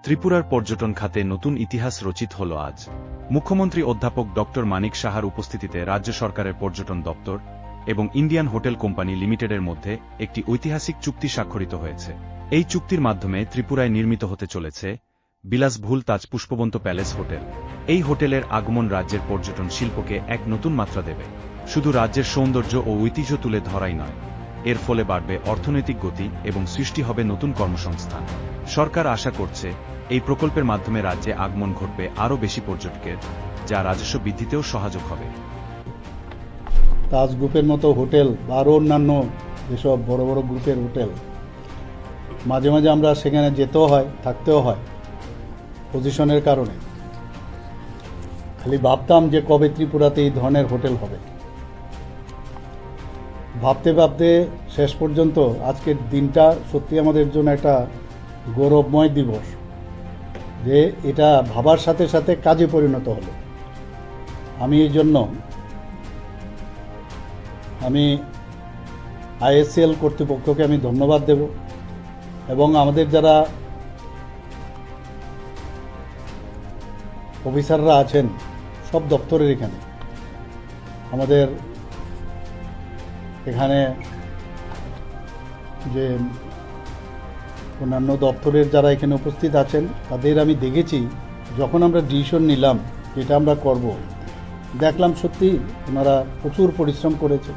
ত্রিপুরার পর্যটন খাতে নতুন ইতিহাস রচিত হল আজ। মুখ্যমন্ত্রী অধ্যাপক ড মানিক সাহার উপস্থিতিতে রাজ্য সরকারের পর্যটন দপ্তর এবং ইন্ডিয়ান হোটেল কোম্পানি লিমিটেডের মধ্যে একটি ঐতিহাসিক চুক্তি স্বাক্ষরিত হয়েছে। এই চুক্তির মাধ্যমে ত্রিপুরায় নির্মিত হতে চলেছে বিলাসবহুল তাজ পুষ্পবন্ত প্যালেস হোটেল। এই হোটেলের আগমন রাজ্যের পর্যটন শিল্পকে এক নতুন মাত্রা দেবে। শুধু রাজ্যের সৌন্দর্য ও ঐতিহ্য তুলে ধরাই নয়, এর ফলে বাড়বে অর্থনৈতিক গতি এবং সৃষ্টি হবে নতুন কর্মসংস্থান। সরকার আশা করছে এই প্রকল্পের মাধ্যমে রাজ্যে আগমন ঘটবে আরও বেশি পর্যটকের, যা রাজস্ব বৃদ্ধিতেও সহায়ক হবে। তাজ গ্রুপের মতো হোটেল বা আরও অন্যান্য যেসব বড় বড় গ্রুপের হোটেল, মাঝে মাঝে আমরা সেখানে যেতেও হয়, থাকতেও হয় পজিশনের কারণে। খালি ভাবতাম যে কবে ত্রিপুরাতে এই ধরনের হোটেল হবে। ভাবতে ভাবতে শেষ পর্যন্ত আজকের দিনটা সত্যি আমাদের জন্য একটা গৌরবময় দিবস, যে এটা ভাবার সাথে সাথে কাজে পরিণত হলো। আমি এই জন্য আইএসএল কর্তৃপক্ষকে আমি ধন্যবাদ দেব এবং আমাদের যারা অফিসাররা আছেন সব দপ্তরের আমাদের এখানে যে অন্যান্য দপ্তরের যারা এখানে উপস্থিত আছেন তাদের আমি দেখেছি, যখন আমরা ডিসিশন নিলাম যেটা আমরা করব, দেখলাম সত্যি ওনারা প্রচুর পরিশ্রম করেছে।